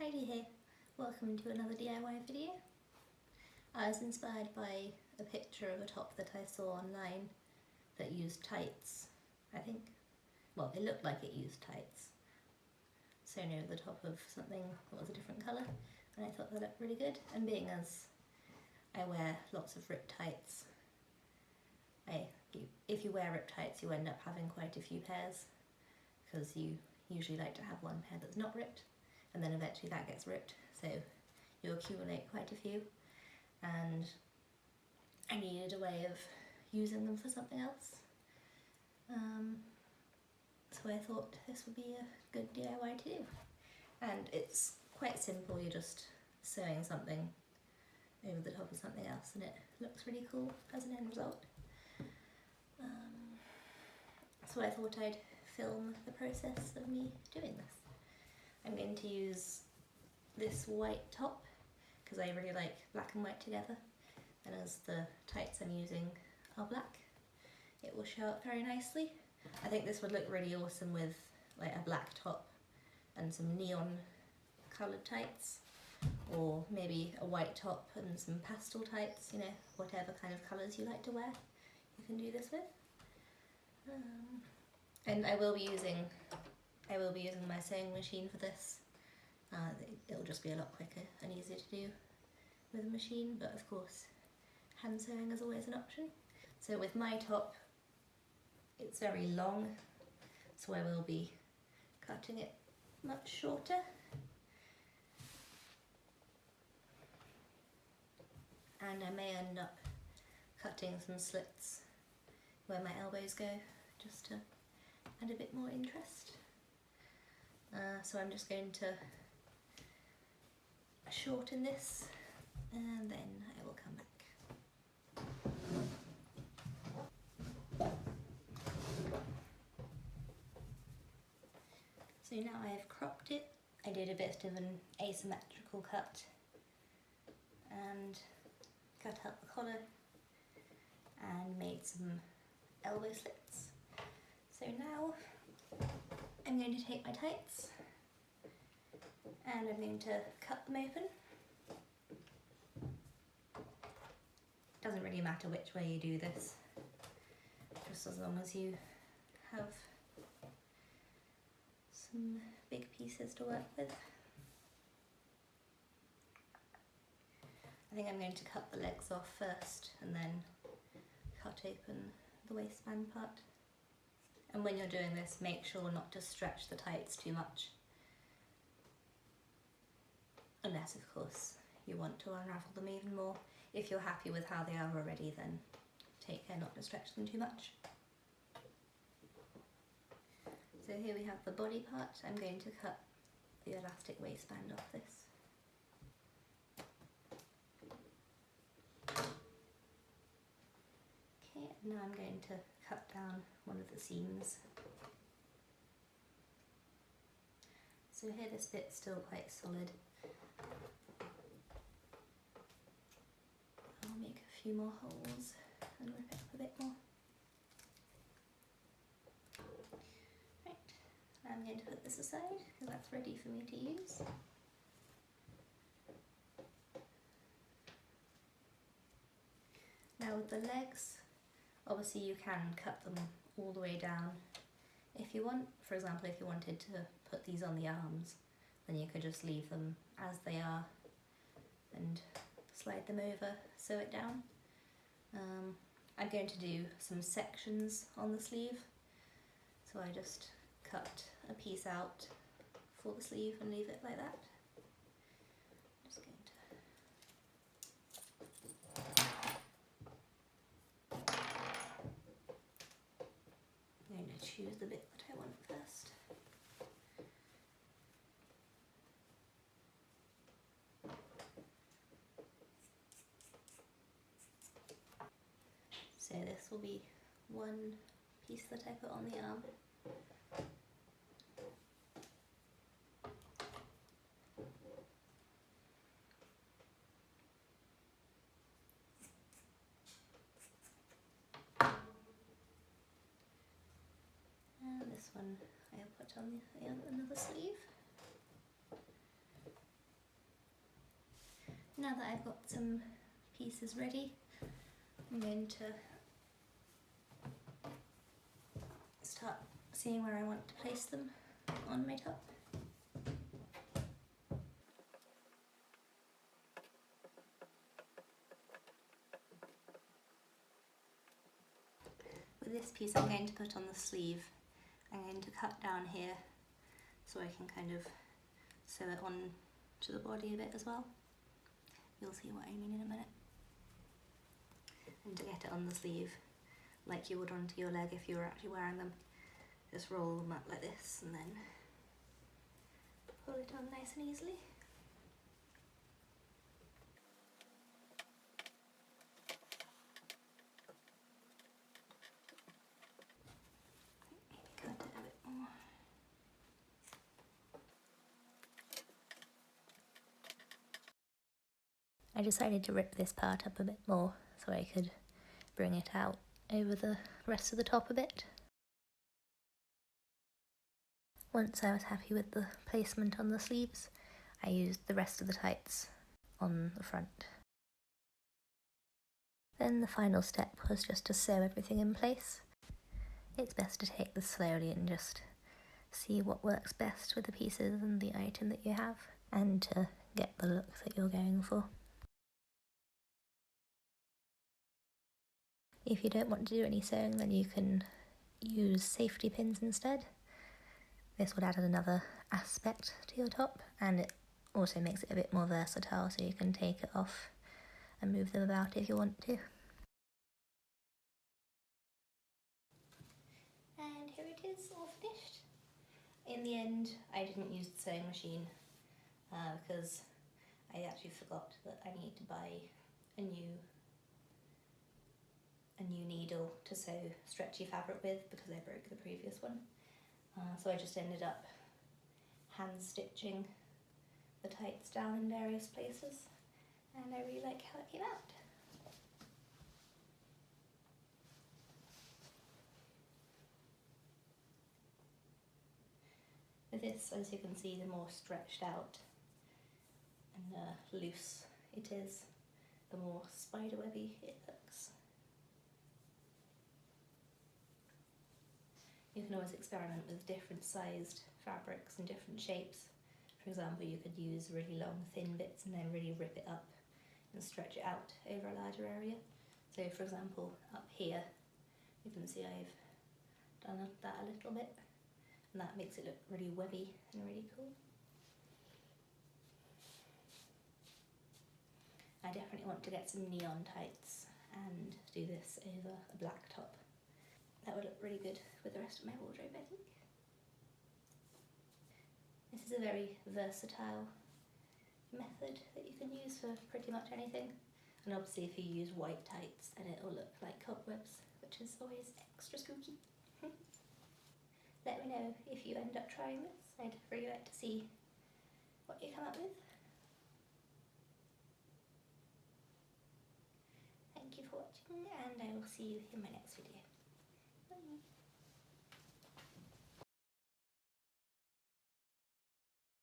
Heidi here, welcome to another DIY video. I was inspired by a picture of a top that I saw online that used tights, I think. Well, it looked like it used tights. Sewn over the top of something that was a different colour, and I thought that looked really good. And being as I wear lots of ripped tights, if you wear ripped tights you end up having quite a few pairs, because you usually like to have one pair that's not ripped, and then eventually that gets ripped, so you accumulate quite a few, and I needed a way of using them for something else. So I thought this would be a good DIY to do. And it's quite simple, you're just sewing something over the top of something else and it looks really cool as an end result. So I thought I'd film the process of me doing this. I'm going to use this white top because I really like black and white together, and as the tights I'm using are black, it will show up very nicely. I think this would look really awesome with like a black top and some neon coloured tights, or maybe a white top and some pastel tights, you know, whatever kind of colours you like to wear, you can do this with. And I will be using my sewing machine for this. It'll just be a lot quicker and easier to do with a machine, but of course hand sewing is always an option. So with my top, it's very long, so I will be cutting it much shorter. And I may end up cutting some slits where my elbows go, just to add a bit more interest. So I'm just going to shorten this and then I will come back. So now I have cropped it. I did a bit of an asymmetrical cut and cut out the collar and made some elbow slits. So now I'm going to take my tights and I'm going to cut them open. Doesn't really matter which way you do this, just as long as you have some big pieces to work with. I think I'm going to cut the legs off first and then cut open the waistband part. And when you're doing this, make sure not to stretch the tights too much. Unless, of course, you want to unravel them even more. If you're happy with how they are already, then take care not to stretch them too much. So here we have the body part. I'm going to cut the elastic waistband off this. Okay, now I'm going to cut down one of the seams. So here this bit's still quite solid. I'll make a few more holes and rip it up a bit more. Right, I'm going to put this aside because that's ready for me to use. Now with the legs, obviously you can cut them all the way down if you want. For example, if you wanted to put these on the arms, then you could just leave them as they are and slide them over, sew it down. I'm going to do some sections on the sleeve, so I just cut a piece out for the sleeve and leave it like that. Just going to choose the bit that I want first. So this will be one piece that I put on the arm. And this one I'll put on another sleeve. Now that I've got some pieces ready, I'm going to start seeing where I want to place them on my top. With this piece I'm going to put on the sleeve, I'm going to cut down here so I can kind of sew it on to the body a bit as well. You'll see what I mean in a minute. And to get it on the sleeve, like you would onto your leg if you were actually wearing them, just roll them up like this and then pull it on nice and easily. Maybe cut it a bit more. I decided to rip this part up a bit more so I could bring it out over the rest of the top a bit. Once I was happy with the placement on the sleeves, I used the rest of the tights on the front. Then the final step was just to sew everything in place. It's best to take this slowly and just see what works best with the pieces and the item that you have, and to get the look that you're going for. If you don't want to do any sewing, then you can use safety pins instead. This would add another aspect to your top, and it also makes it a bit more versatile, so you can take it off and move them about if you want to. And here it is, all finished. In the end, I didn't use the sewing machine because I actually forgot that I need to buy a new needle to sew stretchy fabric with because I broke the previous one. So I just ended up hand stitching the tights down in various places, and I really like how it came out. With this, as you can see, the more stretched out and loose it is, the more spiderwebby it looks. You can always experiment with different sized fabrics and different shapes. For example, you could use really long thin bits and then really rip it up and stretch it out over a larger area. So for example, up here, you can see I've done that a little bit, and that makes it look really webby and really cool. I definitely want to get some neon tights and do this over a black top. That would look really good with the rest of my wardrobe, I think. This is a very versatile method that you can use for pretty much anything. And obviously if you use white tights, then it'll look like cobwebs, which is always extra spooky. Let me know if you end up trying this. I'd really like to see what you come up with. Thank you for watching, and I will see you in my next video. Bye.